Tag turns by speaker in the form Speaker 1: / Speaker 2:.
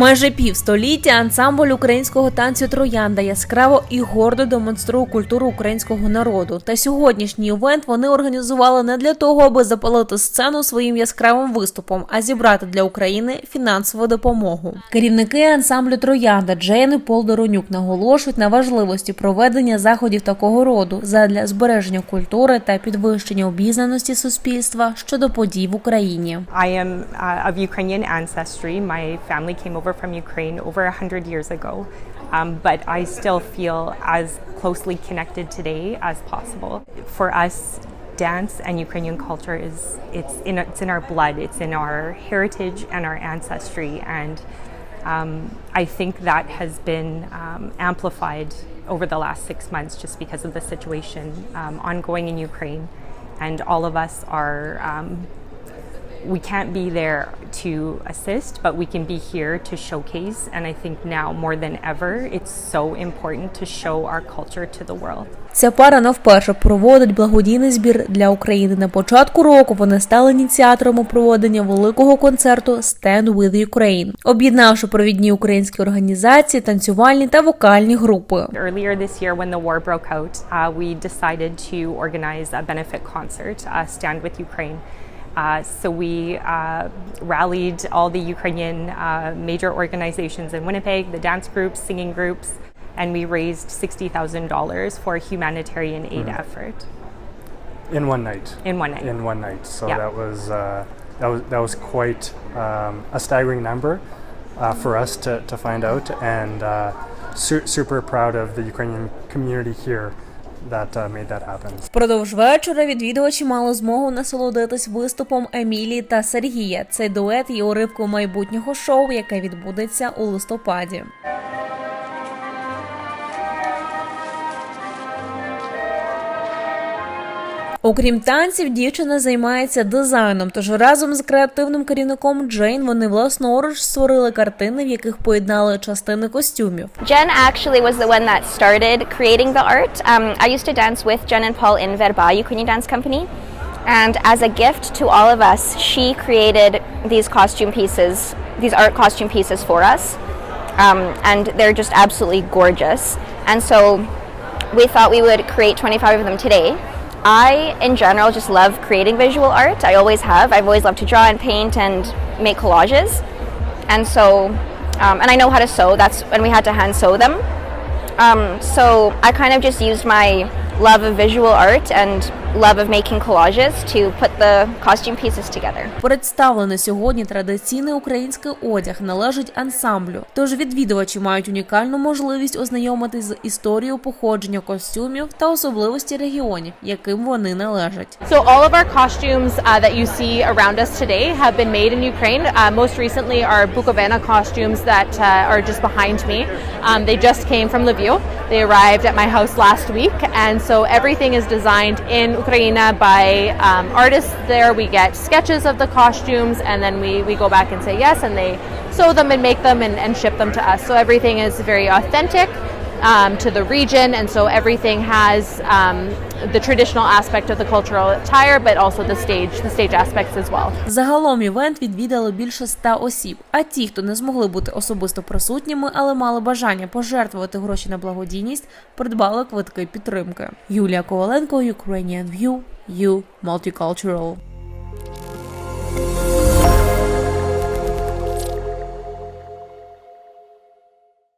Speaker 1: Майже півстоліття ансамбль українського танцю «Troyanda» яскраво і гордо демонструє культуру українського народу. Та сьогоднішній івент вони організували не для того, аби запалити сцену своїм яскравим виступом, а зібрати для України фінансову допомогу. Керівники ансамблю «Troyanda» Джейн і Пол Доронюк наголошують на важливості проведення заходів такого роду задля збереження культури та підвищення обізнаності суспільства щодо подій в Україні.
Speaker 2: I am of Ukrainian ancestry. My family came over from Ukraine over 100 years ago, but I still feel as closely connected today as possible. For us, dance and Ukrainian culture it's in our blood, it's in our heritage and our ancestry, and I think that has been amplified over the last 6 months just because of the situation ongoing in Ukraine, and all of us are we can't be there to assist, but we can be here to showcase. And I think now more than ever, it's so important to show our culture to the world.
Speaker 1: Ця пара не вперше проводить благодійний збір для України. На початку року вони стали ініціаторами проведення великого концерту «Stand with Ukraine», об'єднавши провідні українські організації, танцювальні та вокальні групи.
Speaker 2: Earlier this year, when the war broke out, we decided to organize a benefit concert, Stand with Ukraine. So we rallied all the Ukrainian major organizations in Winnipeg, the dance groups, singing groups, and we raised $60,000 for a humanitarian aid effort.
Speaker 3: In one night.
Speaker 2: In one night.
Speaker 3: In one night. So
Speaker 2: yeah.
Speaker 3: that was quite a staggering number for us to find out, and super proud of the Ukrainian community here that made that happen.
Speaker 1: Впродовж вечора відвідувачі мали змогу насолодитись виступом Емілії та Сергія. Цей дует є уривком майбутнього шоу, яке відбудеться у листопаді. Окрім танців, дівчина займається дизайном, тож разом з креативним керівником Джейн вони власноруч створили картини, в яких поєднали частини костюмів.
Speaker 4: Jen actually was the one that started creating the art. I used to dance with Jen and Paul in Verba, Ukrainian dance company. And as a gift to all of us, she created these costume pieces, these art costume pieces for us. And they're just absolutely gorgeous. And so we thought we would create 25 of them today. I, in general, just love creating visual art. I always have. I've always loved to draw and paint and make collages. And so, and I know how to sew. That's when we had to hand sew them. So I kind of just used my love of visual art and love of making collages to put the costume pieces together.
Speaker 1: Представлений сьогодні традиційний український одяг належить ансамблю. Тож відвідувачі мають унікальну можливість ознайомитись з історією походження костюмів та особливості регіонів, яким вони належать.
Speaker 5: So all of our costumes that you see around us today have been made in Ukraine. Most recently our Bukovina costumes that are just behind me. They just came from Lviv. They arrived at my house last week, and so everything is designed in Ukraine by artists there. We get sketches of the costumes, and then we go back and say yes, and they sew them and make them and ship them to us. So everything is very authentic to the region, and so everything has the traditional aspect of the cultural attire, but also the stage aspects as well.
Speaker 1: Загалом івент відвідали більше 100 осіб, а ті, хто не змогли бути особисто присутніми, але мали бажання пожертвувати гроші на благодійність, придбали квитки підтримки. Юлія Коваленко, Ukrainian View, You Multicultural.